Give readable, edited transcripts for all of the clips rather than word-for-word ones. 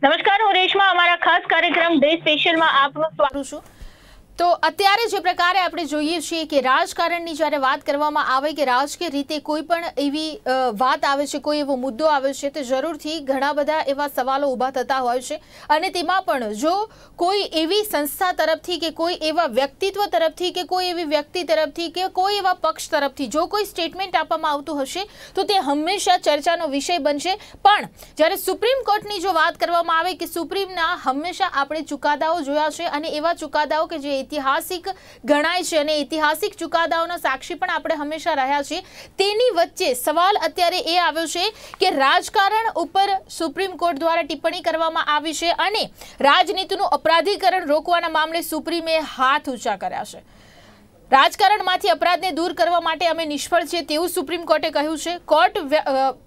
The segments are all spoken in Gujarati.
નમસ્કાર, હું રેશમા. અમારા ખાસ કાર્યક્રમ ડે સ્પેશિયલમાં આપનું સ્વાગત છે. તો અત્યારે જે પ્રકારે આપણે જોઈએ છીએ કે રાજકારણની જ્યારે વાત કરવામાં આવે કે રાજકીય રીતે કોઈ પણ એવી વાત આવે છે, કોઈ એવો મુદ્દો આવે છે, તો જરૂરથી ઘણા બધા એવા સવાલો ઊભા થતા હોય છે. અને તેમાં પણ જો કોઈ એવી સંસ્થા તરફથી કે કોઈ એવા વ્યક્તિત્વ તરફથી કે કોઈ એવી વ્યક્તિ તરફથી કે કોઈ એવા પક્ષ તરફથી જો કોઈ સ્ટેટમેન્ટ આપવામાં આવતું હશે તો તે હંમેશા ચર્ચાનો વિષય બનશે. પણ જ્યારે સુપ્રીમ કોર્ટની જો વાત કરવામાં આવે કે સુપ્રીમના હંમેશા આપણે ચુકાદાઓ જોયા છે અને એવા ચુકાદાઓ કે જે ઐતિહાસિક ગણાય છે અને ઐતિહાસિક ચુકાદાઓના સાક્ષી પણ આપણે હંમેશા રહ્યા છીએ. તેની વચ્ચે સવાલ અત્યારે એ આવ્યો છે કે રાજકારણ ઉપર સુપ્રીમ કોર્ટ દ્વારા ટિપ્પણી કરવામાં આવી છે અને રાજનીતિનું અપરાધીકરણ રોકવાના મામલે સુપ્રીમે હાથ ઊંચા કર્યા છે. રાજકારણમાંથી અપરાધને દૂર કરવા માટે અમે નિષ્ફળ છીએ તેવું સુપ્રીમ કોર્ટે કહ્યું છે. કોર્ટ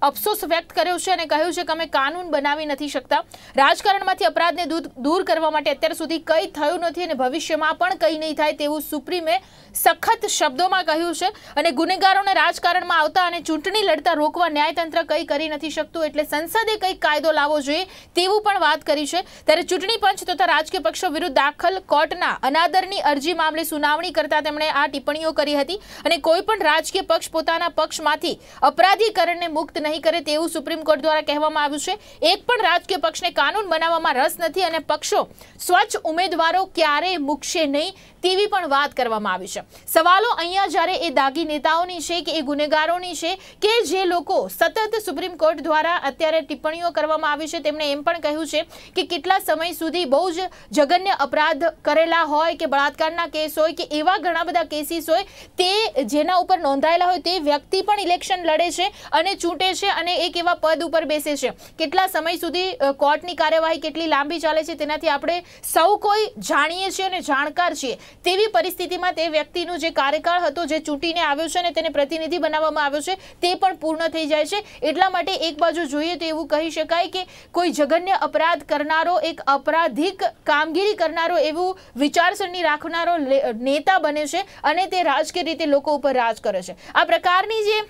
અફસોસ વ્યક્ત કર્યો છે અને કહ્યું છે કે અમે કાનૂન બનાવી નથી શકતા. રાજકારણમાંથી અપરાધને દૂર કરવા માટે અત્યાર સુધી કંઈ થયું નથી અને ભવિષ્યમાં પણ કંઈ નહીં થાય તેવું સુપ્રીમે સખત શબ્દોમાં કહ્યું છે. અને ગુનેગારોને રાજકારણમાં આવતા અને ચૂંટણી લડતા રોકવા ન્યાયતંત્ર કંઈ કરી નથી શકતું, એટલે સંસદે કંઈક કાયદો લાવવો જોઈએ તેવું પણ વાત કરી છે. ત્યારે ચૂંટણી પંચ તથા રાજકીય પક્ષો વિરુદ્ધ દાખલ કોર્ટના અનાદરની અરજી મામલે સુનાવણી કરતા તેમણે આ ટિપ્પણીઓ કરી હતી અને કોઈ પણ રાજકીય પક્ષ પોતાના પક્ષમાંથી અપરાધીકરણને મુક્ત નહીં કરે તેવું સુપ્રીમ કોર્ટ દ્વારા કહેવામાં આવ્યું છે. એક પણ રાજકીય પક્ષને કાનૂન બનાવવામાં રસ નથી અને પક્ષો સ્વચ્છ ઉમેદવારો ક્યારેય મૂકશે નહીં તેવી પણ વાત કરવામાં આવી છે. સવાલો અહીંયા જ્યારે એ દાગી નેતાઓની છે કે એ ગુનેગારોની છે કે જે લોકો સતત સુપ્રીમ કોર્ટ દ્વારા અત્યારે ટિપ્પણીઓ કરવામાં આવી છે, તેમણે એમ પણ કહ્યું છે કે કેટલા સમય સુધી બહુ જ જઘન્ય અપરાધ કરેલા હોય કે બળાત્કારના કેસ હોય કે એવા ઘણા બધા કેસીસ હોય તે જેના ઉપર નોંધાયેલા હોય તે વ્યક્તિ પણ ઇલેક્શન લડે છે અને ચૂંટે છે અને એક એવા પદ ઉપર બેસે છે. કેટલા સમય સુધી કોર્ટની કાર્યવાહી કેટલી લાંબી ચાલે છે તેનાથી આપણે સૌ કોઈ જાણીએ છીએ અને જાણકાર છીએ. તેવી પરિસ્થિતિમાં તે વ્યક્તિનું જે કાર્યકાળ હતો, જે ચૂંટીને આવ્યો છે અને તેને પ્રતિનિધિ બનાવવામાં આવ્યો છે, તે પણ પૂર્ણ થઈ જાય છે. એટલા માટે એક બાજુ જોઈએ તો એવું કહી શકાય કે કોઈ જઘન્ય અપરાધ કરનારો, એક અપરાધિક કામગીરી કરનારો, એવું વિચારસરણી રાખનારો નેતા બને છે અને તે રાજકીય રીતે લોકો ઉપર રાજ કરે છે. આ પ્રકારની જે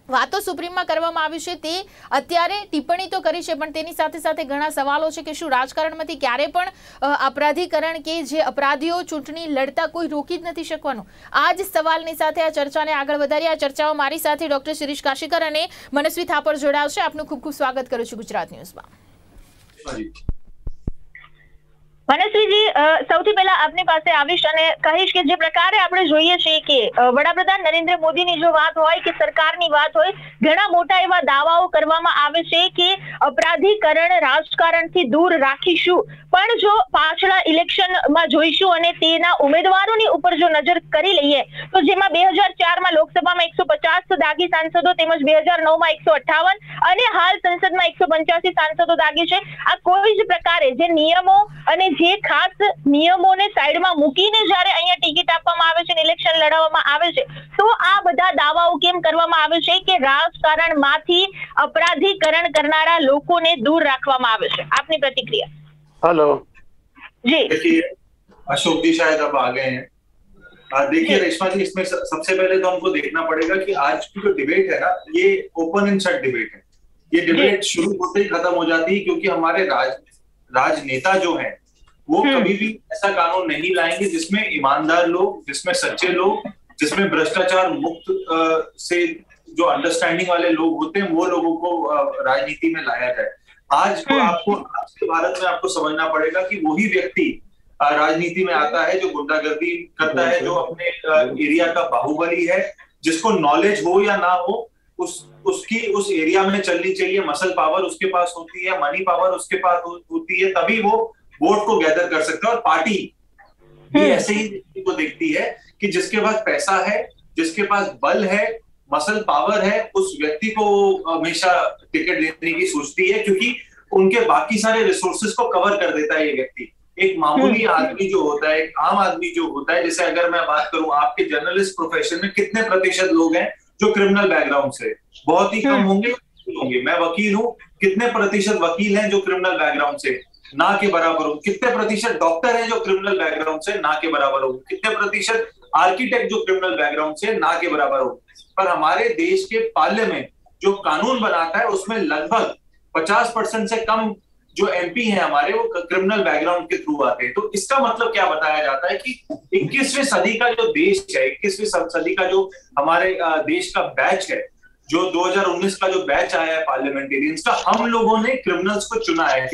વાતો સુપ્રીમમાં કરવામાં આવી છે તે અત્યારે ટિપ્પણી તો કરી છે, પણ તેની સાથે સાથે ઘણા સવાલો છે કે શું રાજકારણમાંથી ક્યારે પણ અપરાધીકરણ કે જે અપરાધીઓ ચૂંટણી લડતા કોઈ રોકી જ નથી શકવાનું? આ જ સવાલની સાથે આ ચર્ચાને આગળ વધારી. આ ચર્ચાઓ મારી સાથે ડોક્ટર શિરીષ કાશીકર અને મનસ્વી થાપર જોડાવશે. આપનું ખૂબ ખૂબ સ્વાગત કરું છું ગુજરાત ન્યૂઝમાં. મનસ્વીજી, સૌથી પહેલા આપની પાસે આવીશ અને કહીશ કે જે પ્રકારે આપણે જોઈએ છીએ કે વડાપ્રધાન નરેન્દ્ર મોદીની જો વાત હોય કે સરકારની વાત હોય, ઘણા મોટા એવા દાવાઓ કરવામાં આવે છે કે અપરાધીકરણ રાજકારણથી દૂર રાખીશું. પણ જો પાછલા ઇલેક્શનમાં જોઈશું અને તેના ઉમેદવારોની ઉપર જો નજર કરી લઈએ તો જેમાં 2004માં લોકસભામાં 150 દાગી સાંસદો તેમજ 2009માં 158 અને હાલ સંસદમાં 185 સાંસદો દાગી છે. આ કોઈ જ પ્રકારે જે નિયમો અને જે ખાસ નિયમોને સાઈડમાં મૂકીને જ્યારે અહીંયા ટિકિટ આપવામાં આવે છે અને ઇલેક્શન લડાવવામાં આવે છે, તો આ બધા દાવાઓ કેમ કરવામાં આવે છે કે રાજકારણમાંથી અપરાધીકરણ કરનારા લોકોને દૂર રાખવામાં આવે છે? આપની પ્રતિક્રિયા. हेलो जी. देखिए, अशोक जी शायद अब आ गए हैं. देखिए रेशमा जी, इसमें सबसे पहले तो हमको देखना पड़ेगा कि आज की जो डिबेट है ना, ये ओपन एंड शट डिबेट है. ये डिबेट शुरू होते ही खत्म हो जाती है क्योंकि हमारे राजनेता जो हैं वो कभी भी ऐसा कानून नहीं लाएंगे जिसमें ईमानदार लोग, जिसमें सच्चे लोग, जिसमें भ्रष्टाचार मुक्त से जो अंडरस्टैंडिंग वाले लोग होते हैं वो लोगों को राजनीति में लाया जाए. आज तो आपको आज के भारत में आपको समझना पड़ेगा कि वही व्यक्ति राजनीति में आता है जो गुंडागर्दी करता है, जो अपने एरिया का बाहुबली है, जिसको नॉलेज हो या ना हो उसकी उस एरिया में चलनी चाहिए. मसल पावर उसके पास होती है, मनी पावर उसके पास होती है, तभी वो वोट को गैदर कर सकता है. और पार्टी भी ऐसे ही व्यक्ति को देखती है कि जिसके पास पैसा है, जिसके पास बल है, मसल पावर है, उस व्यक्ति को हमेशा टिकट देने की सोचती है क्योंकि उनके बाकी सारे रिसोर्सेज को कवर कर देता है ये व्यक्ति. एक मामूली आदमी जो होता है, एक आम आदमी जो होता है, जैसे अगर मैं बात करूं आपके जर्नलिस्ट प्रोफेशन में कितने प्रतिशत लोग हैं जो क्रिमिनल बैकग्राउंड से? बहुत ही कम होंगे. मैं वकील हूं, कितने प्रतिशत वकील हैं जो क्रिमिनल बैकग्राउंड से? ना के बराबर हो. कितने प्रतिशत डॉक्टर हैं जो क्रिमिनल बैकग्राउंड से? ना के बराबर हो. कितने प्रतिशत आर्किटेक्ट जो क्रिमिनल बैकग्राउंड से? ना के बराबर हो. पर हमारे देश के पार्लियामेंट जो कानून बनाता है उसमें लगभग 50% से कम जो एमपी हैं हमारे वो क्रिमिनल बैकग्राउंड के थ्रू आते हैं। तो इसका मतलब क्या बताया जाता है कि 21वीं सदी का जो देश है, 21वीं सदी का जो हमारे देश का बैच है, जो 2019 का जो बैच आया है पार्लियामेंटेरियंस का, हम लोगों ने क्रिमिनल्स को चुना है।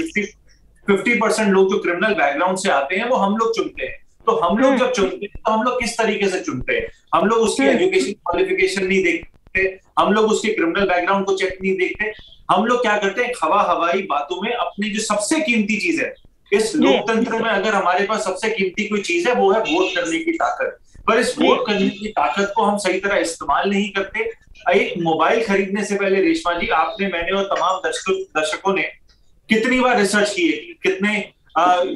50% लोग जो क्रिमिनल बैकग्राउंड से आते हैं वो हम लोग चुनते हैं। तो हम लोग जब चुनते हैं तो हम लोग किस तरीके से चुनते हैं? हम लोग उसकी एजुकेशन क्वालिफिकेशन नहीं देखते, हम लोग उसके क्रिमिनल बैकग्राउंड को चेक नहीं देखते। हम लोग क्या करते हैं, हवाई बातों में अपनी जो सबसे कीमती चीज है इस लोकतंत्र में, अगर हमारे पास सबसे कीमती कोई चीज है वो है वोट करने की ताकत। पर इस वोट करने की ताकत को हम सही तरह इस्तेमाल नहीं करते। एक मोबाइल खरीदने से पहले रेशमा जी, आपने, मैंने और तमाम दर्शकों ने कितनी बार रिसर्च की है कि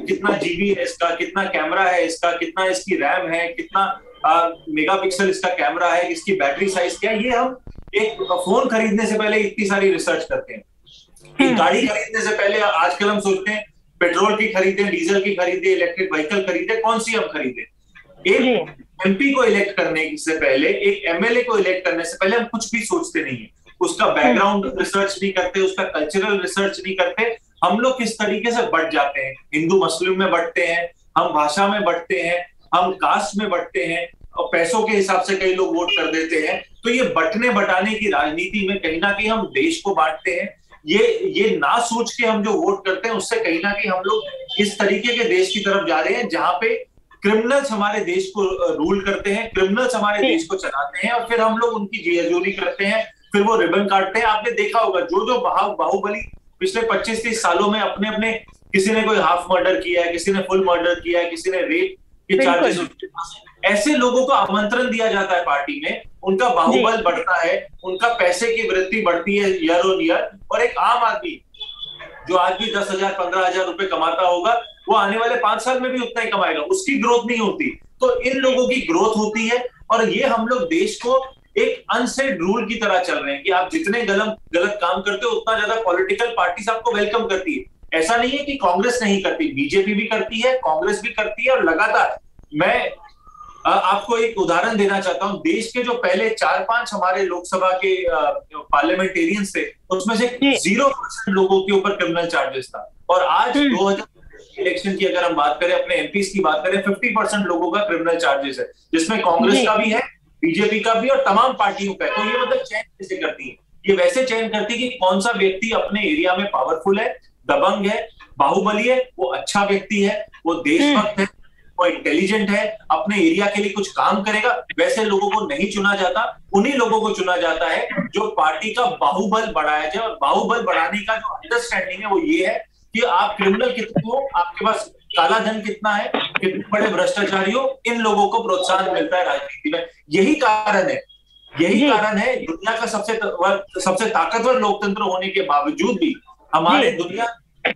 कितना जीबी है इसका, कितना कैमरा है इसका, कितना इसकी रैम है, कितना मेगापिक्सल इसका कैमरा है, इसकी बैटरी साइज क्या है। ये हम एक फोन खरीदने से पहले इतनी सारी रिसर्च करते हैं। एक गाड़ी खरीदने से पहले आजकल हम सोचते हैं पेट्रोल की खरीदे, डीजल की खरीदे, इलेक्ट्रिक व्हीकल खरीदे, कौन सी हम खरीदे। एक एमपी को इलेक्ट करने से पहले, एक एमएलए को इलेक्ट करने से पहले हम कुछ भी सोचते नहीं है। उसका बैकग्राउंड रिसर्च नहीं करते, उसका कल्चरल रिसर्च नहीं करते। हम लोग किस तरीके से बट जाते हैं, हिंदू मुस्लिम में बटते हैं, हम भाषा में बटते हैं, हम कास्ट में बटते हैं, और पैसों के हिसाब से कई लोग वोट कर देते हैं। तो ये बटने बटाने की राजनीति में कहीं ना कहीं हम देश को बांटते हैं। ये ना सोच के हम जो वोट करते हैं उससे कहीं ना कहीं हम लोग इस तरीके के देश की तरफ जा रहे हैं जहां पे क्रिमिनल्स हमारे देश को रूल करते हैं, क्रिमिनल्स हमारे देश को चलाते हैं, और फिर हम लोग उनकी जियाजोरी करते हैं, फिर वो रिबन काटते हैं। आपने देखा होगा जो बाहुबली पिछले 25-30 सालों में अपने किसी ने कोई हाफ मर्डर किया है, किसी ने फुल मर्डर किया है, किसी ने रेप के चार्जेस, ऐसे लोगों को आमंत्रण दिया जाता है पार्टी में, उनका बाहुबल बढ़ता है, उनका पैसे की वृद्धि बढ़ती है ईयर ऑन ईयर। और एक आम आदमी जो आज भी 10,000 15,000 रुपए कमाता होगा, वो आने वाले 5 साल में भी उतना ही कमाएगा, उसकी ग्रोथ नहीं होती। तो इन लोगों की ग्रोथ होती है, और ये हम लोग देश को एक अनसेड रूल की तरह चल रहे हैं कि आप जितने गलत काम करते हो उतना ज्यादा पॉलिटिकल पार्टीज आपको वेलकम करती है। ऐसा नहीं है कि कांग्रेस नहीं करती, बीजेपी भी करती है, कांग्रेस भी करती है, और लगातार। मैं आपको एक उदाहरण देना चाहता हूं। देश के जो पहले 4-5 हमारे लोकसभा के पार्लियामेंटेरियंस थे, उसमें से 0% लोगों के ऊपर क्रिमिनल चार्जेस था। और आज 2000 इलेक्शन की अगर हम बात करें, अपने एमपीज की बात करें, 50% लोगों का क्रिमिनल चार्जेस है, जिसमें कांग्रेस का भी है, बीजेपी का भी, और तमाम पार्टियों का है। तो ये मतलब चयन कैसे करती है? ये वैसे चयन करती है कि कौन सा व्यक्ति अपने एरिया में पावरफुल है, दबंग है, बाहुबली है, वो अच्छा व्यक्ति है, वो देशभक्त है, वो इंटेलिजेंट है, अपने एरिया के लिए कुछ काम करेगा। वैसे लोगों को नहीं चुना जाता, उन्हीं लोगों को चुना जाता है जो पार्टी का बाहुबल बढ़ाया जाए। और बाहुबल बढ़ाने का जो अंडरस्टैंडिंग है वो ये है कि आप क्रिमिनल कितने हो, आपके पास काला धन कितना है, कितने बड़े भ्रष्टाचारी हो, इन लोगों को प्रोत्साहन मिलता है राजनीति में। यही कारण है दुनिया का सबसे ताकतवर लोकतंत्र होने के बावजूद भी हमारे दुनिया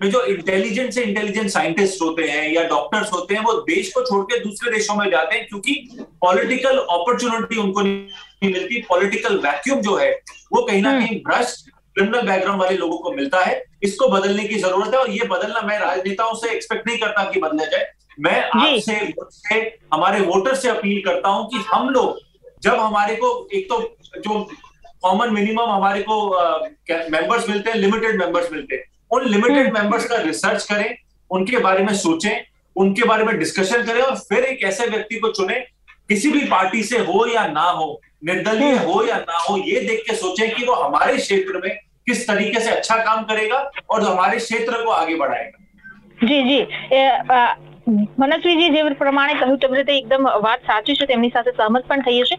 में जो इंटेलिजेंट साइंटिस्ट होते हैं या डॉक्टर्स होते हैं, वो देश को छोड़ के दूसरे देशों में जाते हैं, क्योंकि पॉलिटिकल अपॉर्चुनिटी उनको नहीं मिलती। पॉलिटिकल वैक्यूम जो है वो कहीं ना कहीं भ्रष्ट क्रिमिनल बैकग्राउंड वाले लोगों को मिलता है। इसको बदलने की जरूरत है, और ये बदलना मैं राजनेताओं से एक्सपेक्ट नहीं करता कि बदला जाए। मैं आपसे, हमारे वोटर से अपील करता हूं कि हम लोग, जब हमारे को एक तो जो कॉमन मिनिमम हमारे को मेंबर्स मिलते हैं, लिमिटेड मेंबर्स मिलते हैं, उन लिमिटेड मेंबर्स का रिसर्च करें, उनके बारे में सोचें, उनके बारे में डिस्कशन करें, और फिर एक ऐसे व्यक्ति को चुनें, किसी भी पार्टी से हो या ना हो, निर्दलीय हो या ना हो, ये देख के सोचें कि वो हमारे क्षेत्र में किस तरीके से अच्छा काम करेगा और हमारे क्षेत्र को आगे बढ़ाएगा। जी મનસ્વીજી જે પ્રમાણે કહ્યું તે રીતે એકદમ વાત સાચી છે, તેમની સાથે સહમત પણ થઈએ છે।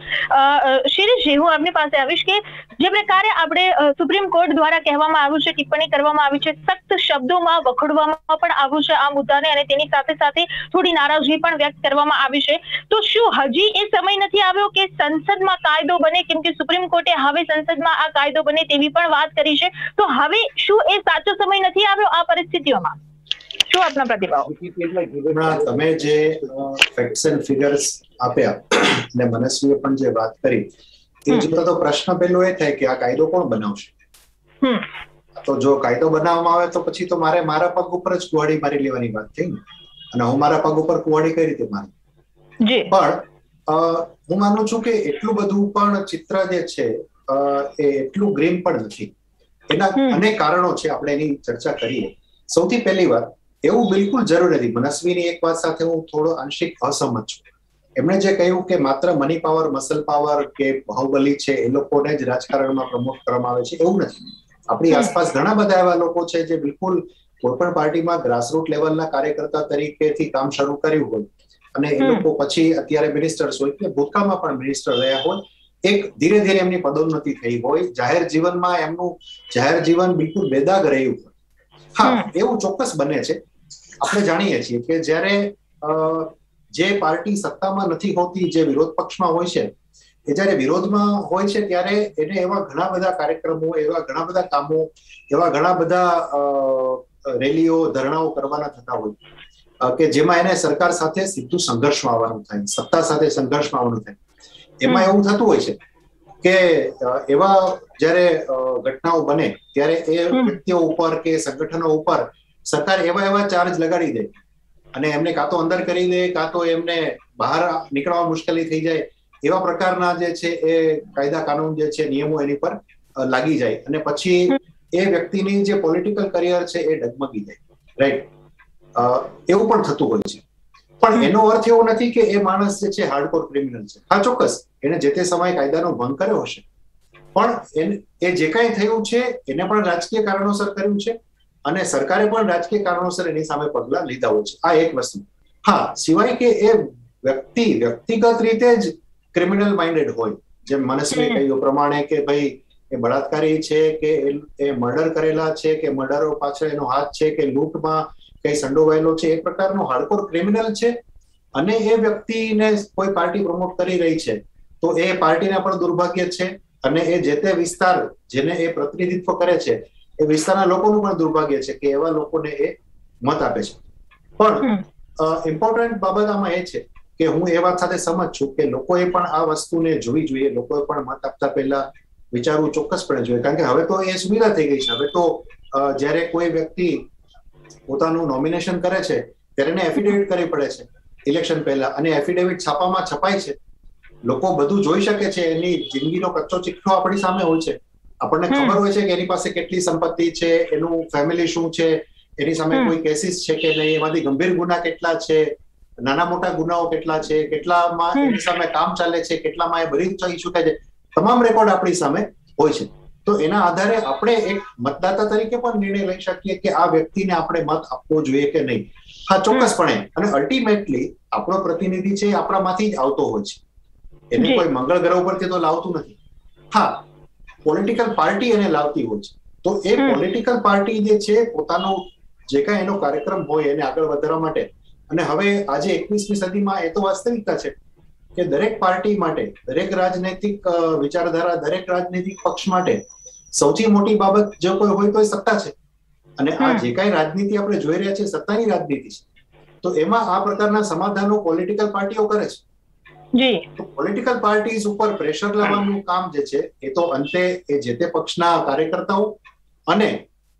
શિરીષજી, હું આપની પાસે આવીશ કે જે પ્રકારે આપણે સુપ્રીમ કોર્ટ દ્વારા કહેવામાં આવ્યું છે, ટિપ્પણી કરવામાં આવી છે, સખ્ત શબ્દોમાં વખોડવામાં પણ આવ્યું છે આ મુદ્દાને, અને તેની સાથે સાથે થોડી નારાજગી પણ વ્યક્ત કરવામાં આવી છે। તો શું હજી એ સમય નથી આવ્યો કે સંસદમાં કાયદો બને? કેમ કે સુપ્રીમ કોર્ટે હવે સંસદમાં આ કાયદો બને તેવી પણ વાત કરી છે। તો હવે શું એ સાચો સમય નથી આવ્યો આ પરિસ્થિતિઓમાં? શું આપના પ્રતિભાવ? તમે જે ફેક્ટ્સ એન્ડ ફિગર્સ આપ્યા અને મનસ્વીએ પણ જે વાત કરી, એ જોતા તો પ્રશ્ન પહેલો એ થાય કે આ કાયદો કોણ બનાવશે? તો જો કાયદો બનાવવામાં આવે તો પછી તો મારે મારા પગ ઉપર જ કુવાડી મારી લેવાની વાત થઈ ને, અને હું મારા પગ ઉપર કુવાડી કઈ રીતે મારું? પણ હું માનું છું કે એટલું બધું પણ ચિત્ર જે છે એ એટલું ગ્રીન પણ નથી। એના અનેક કારણો છે, આપણે એની ચર્ચા કરીએ। સૌથી પહેલી વાત, એવું બિલકુલ જરૂર નથી. મનસ્વીની એક વાત સાથે હું થોડો આંશિક અસહમત છું. એમણે જે કહ્યું કે માત્ર મની પાવર, મસલ પાવર કે બાહુબલી છે એ લોકોને જ રાજકારણમાં પ્રમોટ કરવામાં આવે છે, એવું નથી. આપણી આસપાસ ઘણા બધા એવા લોકો છે જે બિલકુલ કોઈ પણ પાર્ટીમાં ગ્રાસરૂટ લેવલના કાર્યકર્તા તરીકેથી કામ શરૂ કર્યું હોય અને એ લોકો પછી અત્યારે મિનિસ્ટર્સ હોય કે ભૂતકાળમાં પણ મિનિસ્ટર રહ્યા હોય, એક ધીરે ધીરે એમની પદોન્નતિ થઈ હોય, જાહેર જીવનમાં એમનું જાહેર જીવન બિલકુલ બેદાગ રહ્યું હોય. હા, એવું ચોક્કસ બને છે. આપણે જાણીએ છીએ કે જ્યારે જે પાર્ટી સત્તામાં નથી હોતી, જે વિરોધ પક્ષમાં હોય છે, એ જ્યારે વિરોધમાં હોય છે ત્યારે એને એવા ઘણા બધા કાર્યક્રમો, એવા ઘણા બધા કામો, એવા ઘણા બધા રેલીઓ, ધરણાઓ કરવાના થતા હોય કે જેમાં એને સરકાર સાથે સીધું સંઘર્ષમાં આવવાનું થાય, સત્તા સાથે સંઘર્ષમાં આવવાનું થાય. એમાં એવું થતું હોય છે કે એવા જ્યારે ઘટનાઓ બને ત્યારે એ વ્યક્તિઓ ઉપર કે સંગઠનો ઉપર સરકાર એવા ચાર્જ લગાડી દે અને એમને કાં તો અંદર કરી દે, કાં તો એમને બહાર નીકળવા મુશ્કેલી થઈ જાય. એવા પ્રકારના જે છે એ કાયદા કાનૂન જે છે, નિયમો એની પર લાગી જાય અને પછી એ વ્યક્તિની જે પોલિટિકલ કરિયર છે એ ડગમગી જાય. રાઈટ, એવું પણ થતું હોય છે. પણ એનો અર્થ એવો નથી કે એ માણસ જે છે હાર્ડકોર ક્રિમિનલ છે. હા, ચોક્કસ એને જે તે સમયે કાયદાનો ભંગ કર્યો હશે, પણ એ જે કાંઈ થયું છે એને પણ રાજકીય કારણોસર કર્યું છે અને સરકારે પણ રાજકીય કારણોસર એની સામે પગલા લીધા હોય છે. આ એક વસ્તુ. હા, સિવાય કે એ વ્યક્તિગત રીતે જ ક્રિમિનલ માઇન્ડેડ હોય, જેમ મનસ્વીએ કહ્યું પ્રમાણે કે ભાઈ એ બળાત્કારી છે કે એ મર્ડર કરેલા છે કે મર્ડરો પાછળ એનો હાથ છે કે લૂંટમાં કઈ સંડોવાયેલો છે, એક પ્રકારનો હાર્ડકોર ક્રિમિનલ છે અને એ વ્યક્તિને કોઈ પાર્ટી પ્રમોટ કરી રહી છે તો એ પાર્ટીના પણ દુર્ભાગ્ય છે અને એ જે તે વિસ્તાર જેને એ પ્રતિનિધિત્વ કરે છે એ વિસ્તારના લોકોનું પણ દુર્ભાગ્ય છે કે એવા લોકોને એ મત આપે છે. પણ ઇમ્પોર્ટન્ટ બાબત આમાં એ છે કે હું એ વાત સાથે સમજ છું કે લોકોએ પણ આ વસ્તુને જોવી જોઈએ, લોકોએ પણ મત આપતા પહેલા વિચારવું ચોક્કસપણે જોઈએ, કારણ કે હવે તો એ સુવિધા થઈ ગઈ છે. હવે તો જ્યારે કોઈ વ્યક્તિ પોતાનું નોમિનેશન કરે છે ત્યારે એને એફિડેવિટ કરવી પડે છે ઇલેક્શન પહેલા, અને એફિડેવિટ છાપામાં છપાય છે, લોકો બધું જોઈ શકે છે, એની જિંદગીનો કચ્ચો ચિઠ્ઠો આપણી સામે હોય છે, આપણને ખબર હોય છે કે એની પાસે કેટલી સંપત્તિ છે, એનું ફેમિલી શું છે, એની સામે કોઈ કેસીસ છે કે નહીં, એમાંથી ગંભીર ગુના કેટલા છે, નાના મોટા ગુનાઓ કેટલા છે, કેટલામાં એની સામે કામ ચાલે છે, કેટલામાં એ બરી થઈ ચૂકે છે, તમામ રેકોર્ડ આપણી સામે હોય છે. તો એના આધારે આપણે એક મતદાતા તરીકે પણ નિર્ણય લઈ શકીએ કે આ વ્યક્તિને આપણે મત આપવો જોઈએ કે નહીં. હા, ચોક્કસપણે. અને અલ્ટિમેટલી આપણો પ્રતિનિધિ છે આપણામાંથી જ આવતો હોય છે, એને કોઈ મંગળ ગ્રહ ઉપરથી તો લાવતું નથી. હા, પોલિટિકલ પાર્ટી એને લાવતી હોય છે. તો એ પોલિટિકલ પાર્ટી જે છે પોતાનો જે કાંઈ એનો કાર્યક્રમ હોય એને આગળ વધારવા માટે, અને હવે આજે 21મી સદીમાં એ તો વાસ્તવિકતા છે કે દરેક પાર્ટી માટે, દરેક રાજનૈતિક વિચારધારા, દરેક રાજનૈતિક પક્ષ માટે સૌથી મોટી બાબત જો કોઈ હોય તો એ સત્તા છે. અને આ જે કાંઈ રાજનીતિ આપણે જોઈ રહ્યા છીએ સત્તાની રાજનીતિ છે. તો એમાં આ પ્રકારના સમાધાનો પોલિટિકલ પાર્ટીઓ કરે છે. તો પોલિટિકલ પાર્ટીઝ ઉપર પ્રેશર લાવવાનું કામ જે છે એ તો અંતે એ જે તે પક્ષના કાર્યકર્તાઓ અને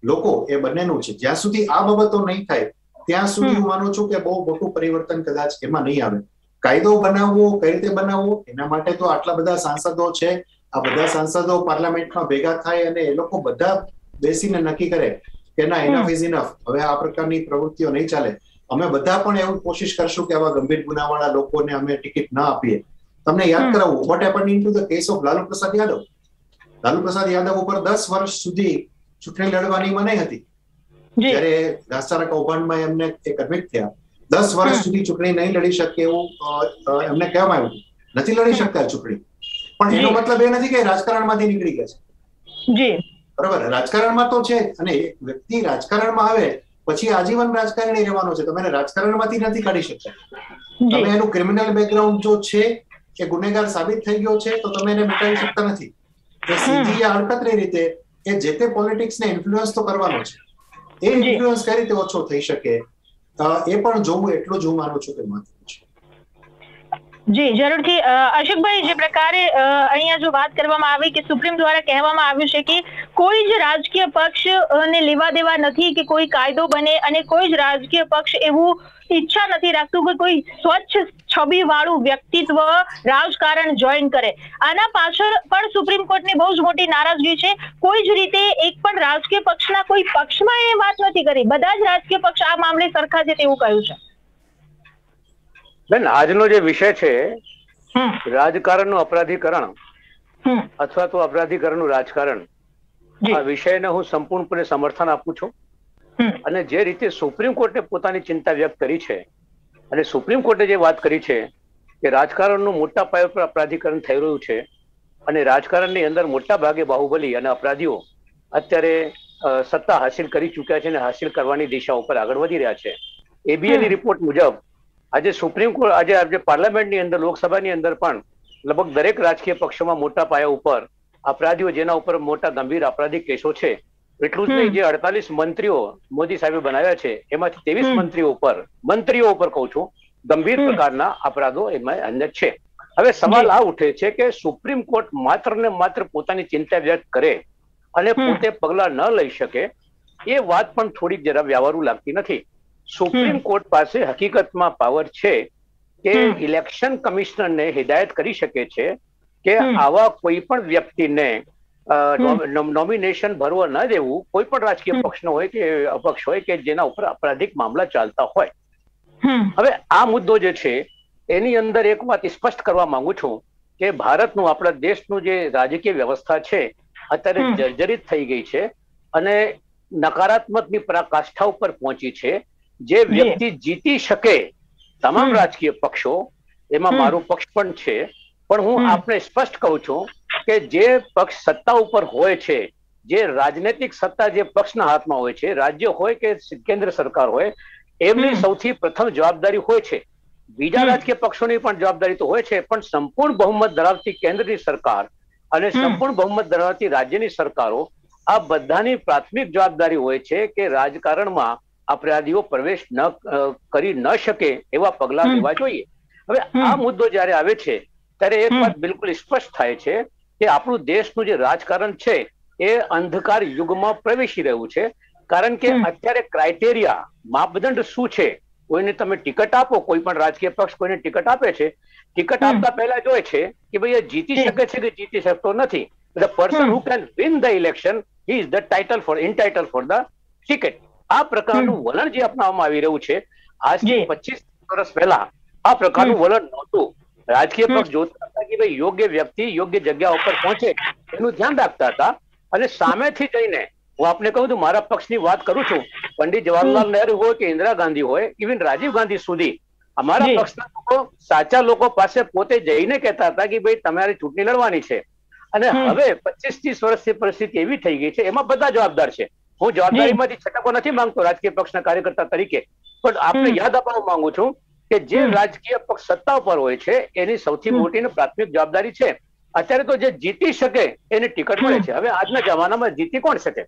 લોકો એ બંનેનું છે. જ્યાં સુધી આ બાબતો નહીં થાય ત્યાં સુધી હું માનું છું કે બહુ મોટું પરિવર્તન કદાચ એમાં નહીં આવે. કાયદો બનાવવો, કઈ રીતે બનાવવો, એના માટે તો આટલા બધા સાંસદો છે. આ બધા સાંસદો પાર્લામેન્ટમાં ભેગા થાય અને એ લોકો બધા બેસીને નક્કી કરે કે ના, ઇનફ ઇઝ ઇનફ, હવે આ પ્રકારની પ્રવૃત્તિઓ નહીં ચાલે. અમે બધા પણ એવું કોશિશ કરશું કે આવા ગંભીર ગુનાવાળા લોકોને અમે ટિકિટ ના આપીએ. તમને યાદ કરાવું vote happened in to the case of Lalu Prasad Yadav. Lalu Prasad Yadav ઉપર 10 વર્ષ સુધી ચૂંટણી લડવાની મનાઈ હતી. જ્યારે ઘાસચારા કૌભાંડમાં એમને કન્વિક્ટ થયા, 10 વર્ષ સુધી ચૂંટણી નહીં લડી શકે એવું એમને કહેવામાં આવ્યું. નથી લડી શકતા ચૂંટણી, પણ એનો મતલબ એ નથી કે રાજકારણમાંથી નીકળી ગયા છે. બરાબર, રાજકારણમાં તો છે, અને એક વ્યક્તિ રાજકારણમાં આવે પછી આજીવન રાજકારણી રહેવાનો છે. તમે એને રાજકારણમાંથી નથી કાઢી શકતા. તમે એનું ક્રિમિનલ બેકગ્રાઉન્ડ જો છે કે ગુનેગાર સાબિત થઈ ગયો છે તો તમે એને મિટાવી શકતા નથી. એ સીધી આડકતરી રીતે એ જે તે પોલિટિક્સને ઇન્ફ્લુઅન્સ તો કરવાનો છે. એ ઇન્ફ્લુઅન્સ કઈ રીતે ઓછો થઈ શકે એ પણ જોવું એટલું જ હું માનું છું કે મહત્વનું છે. જી જરૂરથી. અશોકભાઈ, જે પ્રકારે અહીંયા જો વાત કરવામાં આવી કે સુપ્રીમ દ્વારા કહેવામાં આવ્યું છે કે કોઈ જ રાજકીય પક્ષ ને લેવા દેવા નથી કે કોઈ કાયદો બને, અને કોઈ જ રાજકીય પક્ષ એવું ઈચ્છા નથી રાખતું કે કોઈ સ્વચ્છ છબી વાળું વ્યક્તિત્વ રાજકારણ જોઈન કરે. આના પાછળ પણ સુપ્રીમ કોર્ટની બહુ જ મોટી નારાજગી છે. કોઈ જ રીતે એક પણ રાજકીય પક્ષના કોઈ પક્ષમાં એ વાત નથી કરી, બધા જ રાજકીય પક્ષ આ મામલે સરખા છે તેવું કહ્યું છે. બેન, આજનો જે વિષય છે રાજકારણનું અપરાધીકરણ અથવા તો અપરાધીકરણનું રાજકારણ, આ વિષયને હું સંપૂર્ણપણે સમર્થન આપું છું. અને જે રીતે સુપ્રીમ કોર્ટે પોતાની ચિંતા વ્યક્ત કરી છે અને સુપ્રીમ કોર્ટે જે વાત કરી છે કે રાજકારણનું મોટા પાયા પર અપરાધીકરણ થઈ રહ્યું છે અને રાજકારણની અંદર મોટા ભાગે બાહુબલી અને અપરાધીઓ અત્યારે સત્તા હાસિલ કરી ચૂક્યા છે અને હાસિલ કરવાની દિશા ઉપર આગળ વધી રહ્યા છે. એબીએની રિપોર્ટ મુજબ આજે સુપ્રીમ કોર્ટ આજે પાર્લામેન્ટની અંદર, લોકસભાની અંદર પણ લગભગ દરેક રાજકીય પક્ષોમાં મોટા પાયા ઉપર અપરાધીઓ, જેના ઉપર મોટા ગંભીર અપરાધિક કેસો છે, એટલું જ નહીં, જે 48 મંત્રીઓ મોદી સાહેબે બનાવ્યા છે એમાંથી 23 મંત્રીઓ ઉપર કહું છું ગંભીર પ્રકારના અપરાધો એમાં અંદર છે. હવે સવાલ આ ઉઠે છે કે સુપ્રીમ કોર્ટ માત્ર ને માત્ર પોતાની ચિંતા વ્યક્ત કરે અને પોતે પગલા ન લઈ શકે, એ વાત પણ થોડીક જરા વ્યવહારુ લાગતી નથી. સુપ્રીમ કોર્ટ પાસે હકીકતમાં પાવર છે કે ઇલેક્શન કમિશનરને હિદાયત કરી શકે છે કે આવા કોઈ પણ વ્યક્તિને નોમિનેશન ભરવા ન દેવું, કોઈ પણ રાજકીય પક્ષનો હોય કે અપક્ષ હોય કે જેના ઉપર અપરાધિક મામલા ચાલતા હોય. હવે આ મુદ્દો જે છે એની અંદર એક વાત સ્પષ્ટ કરવા માંગુ છું કે ભારતનું, આપણા દેશનું જે રાજકીય વ્યવસ્થા છે અત્યારે જર્જરિત થઈ ગઈ છે અને નકારાત્મકની પરાકાષ્ઠા ઉપર પહોંચી છે. જે વ્યક્તિ જીતી શકે તમામ રાજકીય પક્ષો, એમાં મારો પક્ષ પણ છે, પણ હું આપને સ્પષ્ટ કહું છું કે જે પક્ષ સત્તા ઉપર હોય છે, જે રાજનૈતિક સત્તા જે પક્ષના હાથમાં હોય છે, રાજ્ય હોય કે કેન્દ્ર સરકાર હોય, એમની સૌથી પ્રથમ જવાબદારી હોય છે. બીજા રાજકીય પક્ષોની પણ જવાબદારી તો હોય છે, પણ સંપૂર્ણ બહુમત ધરાવતી કેન્દ્રની સરકાર અને સંપૂર્ણ બહુમત ધરાવતી રાજ્યની સરકારો, આ બધાની પ્રાથમિક જવાબદારી હોય છે કે રાજકારણમાં અપરાધીઓ પ્રવેશ કરી ન શકે એવા પગલા લેવા જોઈએ. હવે આ મુદ્દો જયારે આવે છે ત્યારે એક વાત બિલકુલ સ્પષ્ટ થાય છે કે આપણું દેશનું જે રાજકારણ છે એ અંધકાર યુગમાં પ્રવેશી રહ્યું છે. કારણ કે અત્યારે ક્રાઇટેરિયા, માપદંડ શું છે? કોઈને તમે ટિકિટ આપો, કોઈ પણ રાજકીય પક્ષ કોઈને ટિકિટ આપે છે, ટિકિટ આપતા પહેલા જોઈ છે કે ભાઈ એ જીતી શકે છે કે જીતી શકતો નથી. The person who can win the election, he is the entitled for the ticket. આ પ્રકારનું વલણ જે અપનાવવામાં આવી રહ્યું છે, આજથી 25 વર્ષ પહેલા આ પ્રકારનું વલણ નહોતું. રાજકીય પક્ષ જોતા હતા કે ભાઈ યોગ્ય વ્યક્તિ યોગ્ય જગ્યા ઉપર પહોંચે એનું ધ્યાન રાખતા હતા અને સામેથી જઈને, હું આપને કહું તો મારા પક્ષની વાત કરું છું, પંડિત જવાહરલાલ નહેરુ હોય કે ઇન્દિરા ગાંધી હોય, ઇવન રાજીવ ગાંધી સુધી, અમારા પક્ષના લોકો સાચા લોકો પાસે પોતે જઈને કહેતા હતા કે ભાઈ તમારી ચૂંટણી લડવાની છે. અને હવે 25-30 વર્ષથી પરિસ્થિતિ એવી થઈ ગઈ છે, એમાં બધા જવાબદાર છે. હું જવાબદારીમાંથી છટકવા નથી માંગતો રાજકીય પક્ષના કાર્યકર્તા તરીકે, પણ આપને યાદ આપવા માંગુ છું કે જે રાજકીય પક્ષ સત્તા પર હોય છે એની સૌથી મોટી ને પ્રાથમિક જવાબદારી છે. અત્યારે તો જે જીતી શકે એને ટિકિટ મળે છે. હવે આજના જમાનામાં જીતી કોણ શકે?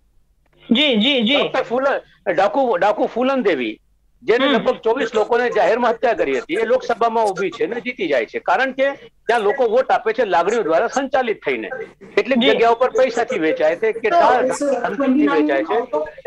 ડાકુ ફૂલન દેવી, જેને લગભગ 24 લોકોને જાહેરમાં હત્યા કરી હતી, એ લોકસભામાં ઉભી છે ને જીતી જાય છે. કારણ કે ત્યાં લોકો વોટ આપે છે લાગણીઓ દ્વારા સંચાલિત થઈને. કેટલીક જગ્યાઓ પર પૈસાથી વેચાય છે, કેટલાથી વેચાય છે.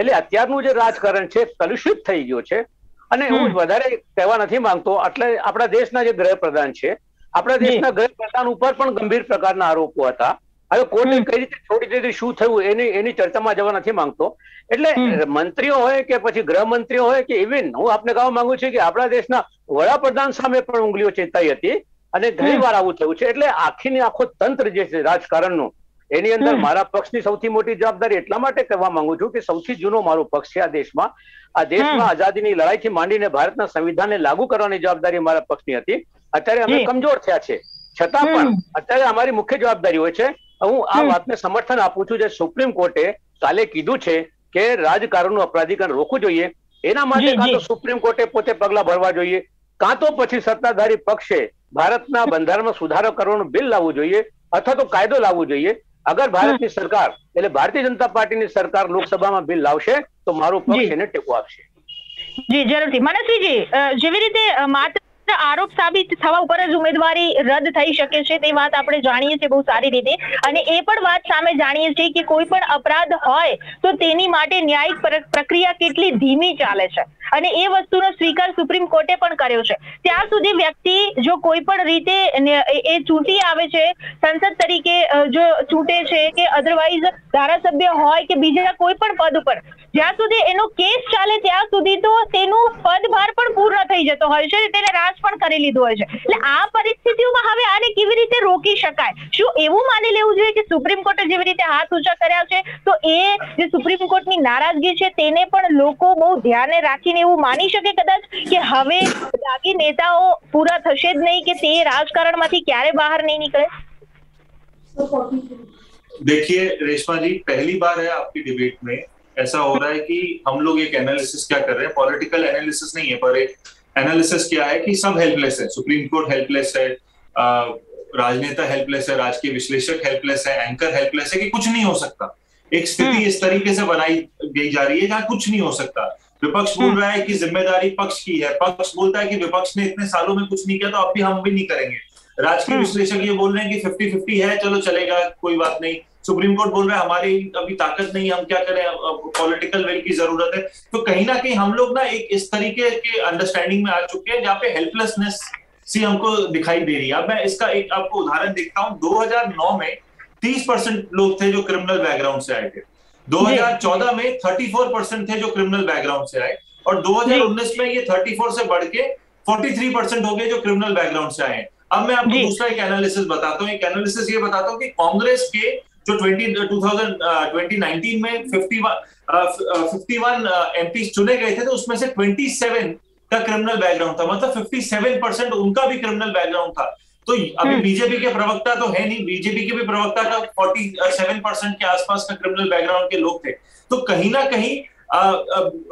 એટલે અત્યારનું જે રાજકારણ છે કલુષિત થઈ ગયો છે. અને હું વધારે કહેવા નથી માંગતો, એટલે આપણા દેશના જે ગૃહપ્રધાન છે, આપણા દેશના ગૃહપ્રધાન ઉપર પણ ગંભીર પ્રકારના આરોપો હતા. હવે કોર્ટે કઈ રીતે છોડી દીધી, શું થયું એની ચર્ચામાં જવા નથી માંગતો. એટલે મંત્રીઓ હોય કે પછી ગૃહમંત્રીઓ હોય કે ઇવન હું આપને કહેવા માંગુ છું કે આપણા દેશના વડાપ્રધાન સામે પણ ઉંગલીઓ ચેતાઈ હતી અને ઘણી વાર આવું થયું છે. એટલે આખીને આખો તંત્ર જે છે રાજકારણનું, એની અંદર મારા પક્ષની સૌથી મોટી જવાબદારી એટલા માટે કહેવા માંગુ છું કે સૌથી જૂનો મારો પક્ષ છે આ દેશમાં. આ દેશમાં આઝાદીની લડાઈથી માંડીને ભારતના સંવિધાનને લાગુ કરવાની જવાબદારી મારા પક્ષની હતી. અત્યારે અમે કમજોર થયા છે, છતાં પણ અત્યારે અમારી મુખ્ય જવાબદારી હોય છે. હું આ વાતને સમર્થન આપું છું જે સુપ્રીમ કોર્ટે કાલે કીધું છે કે રાજકારણનું અપરાધીકરણ રોકવું જોઈએ. એના માટે કાં તો સુપ્રીમ કોર્ટે પોતે પગલા ભરવા જોઈએ, કાં તો પછી સત્તાધારી પક્ષે ભારતના બંધારણમાં સુધારો કરવાનું બિલ લાવવું જોઈએ અથવા તો કાયદો લાવવો જોઈએ. અગર ભારતની સરકાર એટલે ભારતીય જનતા પાર્ટીની સરકાર લોકસભામાં બિલ લાવશે તો મારો પક્ષ એને ટેકો આપશે. જી જરૂરથી. મનસ્વીજી, જેવી રીતે માત્ર આરોપ સાબિત થવા ઉપર જ ઉમેદવારી રદ થઈ શકે છે તે વાત આપણે જાણીએ છીએ બહુ સારી રીતે, અને એ પણ વાત સામે જાણીએ છીએ કે કોઈ પણ અપરાધ હોય તો તેની માટે ન્યાયિક પ્રક્રિયા કેટલી ધીમી ચાલે છે, અને એ વસ્તુનો સ્વીકાર સુપ્રીમ કોર્ટે પણ કર્યો છે. ત્યાં સુધી વ્યક્તિ જો કોઈ પણ રીતે એ ચૂંટી આવે છે, સંસદ તરીકે જો ચૂંટે છે કે અધરવાઇઝ ધારાસભ્ય હોય કે બીજા કોઈ પણ પદ ઉપર, જ્યાં સુધી એનો કેસ ચાલે ત્યાં સુધી તો તેનું પદભાર પણ પૂર્ણ થઈ જતો હોય છે, તેને રાજ પણ કરી લીધું હોય છે. એટલે આ પરિસ્થિતિઓમાં હવે આને કેવી રીતે રોકી શકાય? શું એવું માની લેવું જોઈએ કે સુપ્રીમ કોર્ટે જેવી રીતે હાથ ઊંચા કર્યા છે તો એ જે સુપ્રીમ કોર્ટની નારાજગી છે તેને પણ લોકો બહુ ધ્યાને રાખીને એવું માની શકે કદાચ કે હવે દાગી નેતાઓ પૂરા થશે જ નહીં, કે તે રાજકારણમાંથી ક્યારે બહાર નહીં નીકળે? देखिए रेशमा जी, पहली बार है आपकी डिबेट में ऐसा हो रहा है कि हम लोग एक एनालिसिस क्या कर रहे हैं, पॉलिटिकल एनालिसिस नहीं है, पर एक एनालिसिस क्या है कि सब हेल्पलेस है, सुप्रीम कोर्ट हेल्पलेस है, राजनेता हेल्पलेस है, राजकीय विश्लेषक हेल्पलेस है, एंकर हेल्पलेस है कि कुछ नहीं हो सकता. एक स्थिति इस तरीके से बनाई गई जा रही है जहां कुछ नहीं हो सकता. विपक्ष बोल रहा है कि जिम्मेदारी पक्ष की है, पक्ष बोलता है कि विपक्ष ने इतने सालों में कुछ नहीं किया तो अब भी हम भी नहीं करेंगे. राजकीय विश्लेषक ये बोल रहे हैं कि 50-50 है, चलो चलेगा, कोई बात नहीं. सुप्रीम कोर्ट बोल रहा है हमारी अभी ताकत नहीं, हम क्या करें, पॉलिटिकल विल की जरूरत है. तो कहीं ना कहीं हम लोग ना एक इस तरीके के अंडरस्टैंडिंग में आ चुके हैं जहाँ पे हेल्पलेसनेस सी हमको दिखाई दे रही है. अब मैं इसका एक आपको उदाहरण देखता हूँ. 2009 में 30% लोग थे जो क्रिमिनल बैकग्राउंड से आए थे. 2014 में 34% थे जो क्रिमिनल बैकग्राउंड से आए, और 2019 में ये 34 से बढ़ के 43% हो गए जो क्रिमिनल बैकग्राउंड से आए. अब मैं आपको दूसरा एक एनालिसिस बताता हूँ. एक एनालिसिस ये बताता हूँ कि कांग्रेस के जो 2019 में 51 एमपी चुने गए थे तो उसमें से 27 का क्रिमिनल बैकग्राउंड था, मतलब 57% उनका भी क्रिमिनल बैकग्राउंड था. तो अभी बीजेपी के प्रवक्ता तो है नहीं, बीजेपी के भी प्रवक्ता का 47% के आसपास का क्रिमिनल बैकग्राउंड के लोग थे. तो कहीं ना कहीं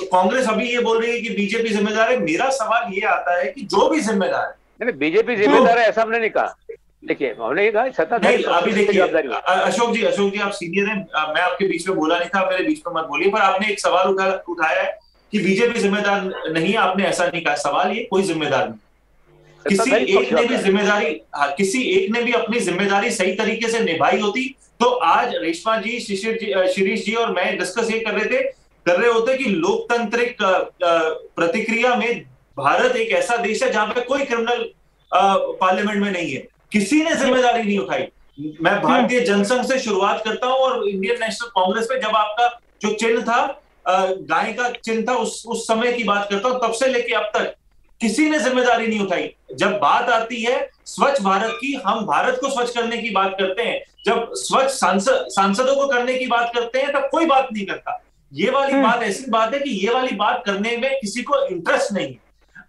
कांग्रेस अभी ये बोल रही है कि बीजेपी जिम्मेदार है. मेरा सवाल ये आता है कि जो भी जिम्मेदार है, नहीं बीजेपी जिम्मेदार है ऐसा हमने नहीं कहा. देखिए हमने ये कहा सत्ताधारी. अभी देखिए अशोक जी आप सीनियर हैं, मैं आपके बीच में बोला नहीं था, मेरे बीच में मत बोलिए, पर आपने एक सवाल उठाया है कि बीजेपी जिम्मेदार नहीं है. आपने ऐसा नहीं कहा. सवाल ये कोई जिम्मेदार नहीं, किसी एक ने भी जिम्मेदारी, किसी एक ने भी अपनी जिम्मेदारी सही तरीके से निभाई होती तो आज रेशमा जी, शिरीष जी और मैं डिस्कस ये कर रहे होते कि लोकतांत्रिक प्रतिक्रिया में भारत एक ऐसा देश है जहां पे कोई क्रिमिनल पार्लियामेंट में नहीं है. किसी ने जिम्मेदारी नहीं उठाई. मैं भारतीय जनसंघ से शुरुआत करता हूं और इंडियन नेशनल कांग्रेस में जब आपका जो चिन्ह था, गाय का चिन्ह था, उस समय की बात करता हूं, तब से लेके अब तक किसी ने जिम्मेदारी नहीं उठाई. जब बात आती है स्वच्छ भारत की, हम भारत को स्वच्छ करने की बात करते हैं. जब स्वच्छ सांसदों को करने की बात करते हैं तब कोई बात नहीं करता. ये वाली बात ऐसी बात है कि ये वाली बात करने में किसी को इंटरेस्ट नहीं है.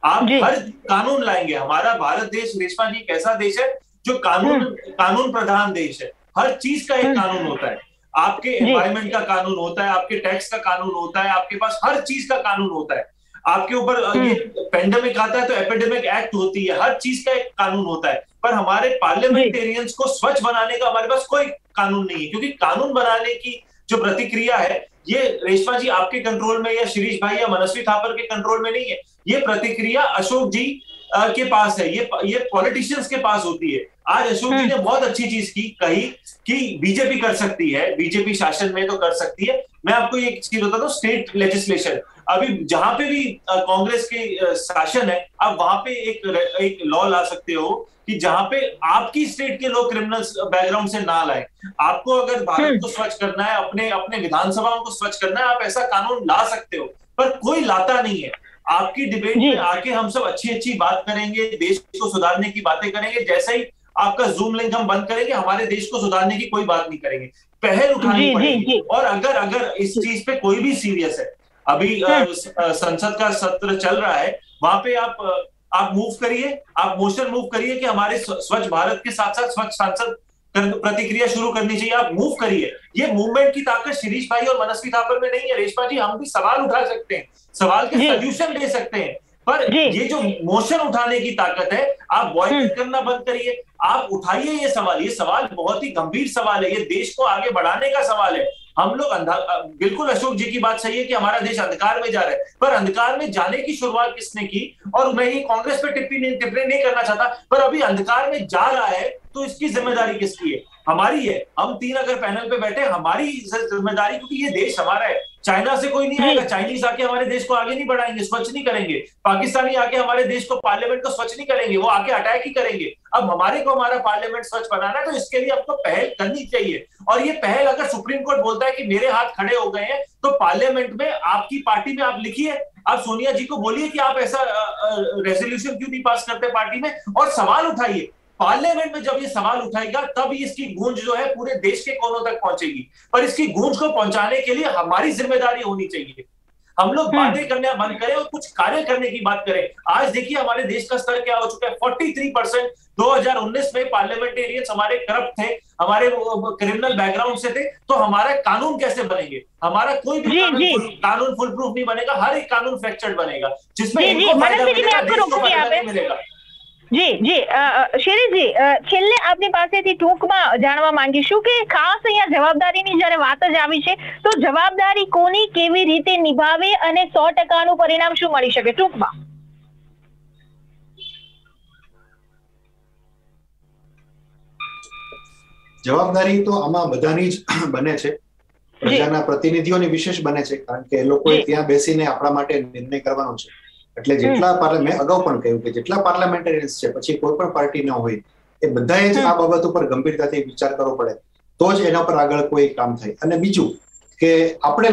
आप हर कानून लाएंगे. हमारा भारत देश रेशमा जी एक ऐसा देश है जो कानून प्रधान देश है. हर चीज का एक कानून होता है. आपके एनवायरमेंट का कानून होता है, आपके टैक्स का कानून होता है, आपके पास हर चीज का कानून होता है. आपके ऊपर ये पेंडेमिक आता है तो एपिडेमिक एक्ट होती है. हर चीज का एक कानून होता है. पर हमारे पार्लियामेंटेरियंस को स्वच्छ बनाने का हमारे पास कोई कानून नहीं है, क्योंकि कानून बनाने की जो प्रतिक्रिया है ये रेशमा जी आपके कंट्रोल में या शिरीष भाई या मनस्वी थापर के कंट्रोल में नहीं है. ये प्रतिक्रिया अशोक जी के पास है, ये पॉलिटिशियंस के पास होती है. आज अशोक जी ने बहुत अच्छी चीज कही कि बीजेपी कर सकती है, बीजेपी शासन में तो कर सकती है. मैं आपको ये चीज बताता हूँ, स्टेट लेजिस्लेशन. अभी जहां पे भी कांग्रेस के शासन है, आप वहां पे एक लॉ ला सकते हो कि जहां पे आपकी स्टेट के लोग क्रिमिनल बैकग्राउंड से ना लाए. आपको अगर भारत को स्वच्छ करना है, अपने विधानसभाओं को स्वच्छ करना है, आप ऐसा कानून ला सकते हो, पर कोई लाता नहीं है. आपकी डिबेट में आके हम सब अच्छी बात करेंगे, देश को सुधारने की बातें करेंगे. जैसे ही आपका जूम लिंक हम बंद करेंगे, हमारे देश को सुधारने की कोई बात नहीं करेंगे. पहल उठानी पड़ेगी. और अगर इस चीज पे कोई भी सीरियस है, अभी संसद का सत्र चल रहा है, वहां पे आप मूव करिए, आप मोशन मूव करिए कि हमारे स्वच्छ भारत के साथ साथ स्वच्छ सांसद प्रतिक्रिया शुरू करनी चाहिए. आप मूव करिए. ये मूवमेंट की ताकत शिरीष भाई और मनस्वी थापर में नहीं है. रेशमा जी, हम भी सवाल उठा सकते हैं, सवाल के सॉल्यूशन दे सकते हैं, पर ये जो मोशन उठाने की ताकत है, आप बॉयकॉट करना बंद करिए. आप उठाइए ये सवाल बहुत ही गंभीर सवाल है. ये देश को आगे बढ़ाने का सवाल है. हम लोग बिल्कुल अशोक जी की बात सही है कि हमारा देश अंधकार में जा रहा है, पर अंधकार में जाने की शुरुआत किसने की? और मैं ही कांग्रेस पे टिप्पणी नहीं करना चाहता, पर अभी अंधकार में जा रहा है तो इसकी जिम्मेदारी किसकी है? हमारी है। हम 3 अगर पैनल पे बैठे, हमारी जिम्मेदारी, क्योंकि ये देश हमारा है। चाइना से कोई नहीं आएगा, चाइनीज आके हमारे देश को आगे नहीं बढ़ाएंगे, स्वच्छ नहीं करेंगे। पाकिस्तानी आके हमारे देश को, पार्लियामेंट को स्वच्छ नहीं करेंगे, वो आके अटैक ही करेंगे। अब हमारे को हमारा पार्लियामेंट स्वच्छ बनाना है, तो इसके लिए आपको पहल करनी चाहिए। और ये पहल अगर सुप्रीम कोर्ट बोलता है कि मेरे हाथ खड़े हो गए हैं, तो पार्लियामेंट में आपकी पार्टी में आप लिखिए, आप सोनिया जी को बोलिए कि आप ऐसा रेजोल्यूशन क्यों नहीं पास करते पार्टी में, और सवाल उठाइए। पार्लियामेंट में जब ये सवाल उठाएगा तब इसकी गूंज जो है पूरे देश के कोनों तक पहुंचेगी। पर इसकी गूंज को पहुंचाने के लिए हमारी जिम्मेदारी होनी चाहिए। हम लोग बातें करना बंद करें और कुछ कार्य करने की बात करें। आज देखिए हमारे देश का स्तर क्या हो चुका है। 43% 2019 में पार्लियामेंटेरियंस हमारे करप्ट थे, हमारे क्रिमिनल बैकग्राउंड से थे। तो हमारा कानून कैसे बनेंगे? हमारा कोई भी कानून फुल प्रूफ नहीं बनेगा, हर एक कानून फ्रैक्चर्ड बनेगा, जिसमें इनको फायदा मिलेगा, देश को फायदा नहीं मिलेगा। શેરીજી, છેલ્લે આપની પાસેથી ટૂંકમાં જાણવા માંગીશું કે ખાસ અહીંયા જવાબદારીની જ્યારે વાત જ આવી છે, તો જવાબદારી કોની કેવી રીતે નિભાવે અને 100%નું પરિણામ શું મળી શકે ટૂંકમાં? જવાબદારી તો આમાં બધાની જ બને છે, પ્રજાના પ્રતિનિધિઓની વિશેષ બને છે, કારણ કે એ લોકોએ ત્યાં બેસીને આપણા માટે નિર્ણય કરવાનો છે. એટલે જેટલા મેં અગાઉ પણ કહ્યું કે જેટલા પાર્લામેન્ટેરિયન્સ છે, પછી કોઈ પણ પાર્ટી ન હોય, એ બધાએ જ આ બાબત ઉપર ગંભીરતાથી વિચાર કરવો પડે, તો જ એના પર આગળ કોઈ કામ થાય. અને બીજું કે આપણે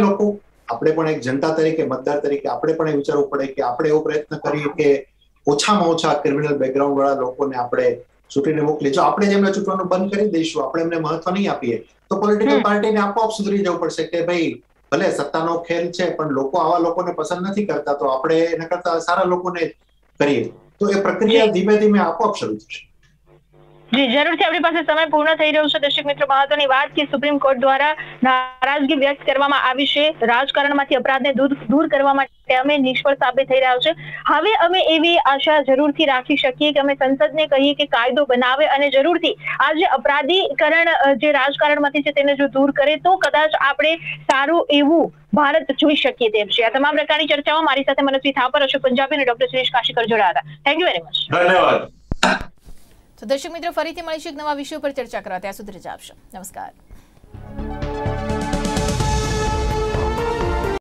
પણ એક જનતા તરીકે, મતદાર તરીકે આપણે પણ એ વિચારવું પડે કે આપણે એવો પ્રયત્ન કરીએ કે ઓછામાં ઓછા ક્રિમિનલ બેકગ્રાઉન્ડ વાળા લોકોને આપણે ચૂંટીને મોકલીએ. જો આપણે જ એમને ચૂંટવાનું બંધ કરી દઈશું, આપણે એમને મહત્વ નહીં આપીએ, તો પોલિટિકલ પાર્ટીને આપોઆપ સુધરી જવું પડશે કે ભાઈ ભલે સત્તાનો ખેલ છે, પણ લોકો આવા લોકોને પસંદ નથી કરતા, તો આપણે એના કરતા સારા લોકોને કરીએ. તો એ પ્રક્રિયા ધીમે ધીમે આપોઆપ શરૂ થશે. જી, જરૂરથી આપણી પાસે સમય પૂર્ણ થઈ રહ્યો છે. દર્શક મિત્રો, મહત્વની વાત કે સુપ્રીમ કોર્ટ દ્વારા નારાજગી વ્યક્ત કરવામાં આવી છે. રાજકારણમાંથી અપરાધને દૂર કરવા માટે અમે નિષ્ફળ સાબિત થઈ રહ્યા છે. હવે અમે એવી આશા જરૂરથી રાખી શકીએ કે અમે સંસદને કહીએ કે કાયદો બનાવે અને જરૂરથી આ જે અપરાધીકરણ જે રાજકારણમાંથી છે તેને જો દૂર કરે, તો કદાચ આપણે સારું એવું ભારત જોઈ શકીએ તેમ છે. આ તમામ પ્રકારની ચર્ચાઓ મારી સાથે મનસ્વી થાપર, અશોક પંજાબી અને ડોક્ટર સુરેશ કાશીકર જોડાયા હતા. Thank you very much. ધન્યવાદ. તો દર્શક મિત્રો, ફરીથી મળીશું એક નવા વિષય પર ચર્ચા કરવા. ત્યાં સુધી રજા આપશો. નમસ્કાર.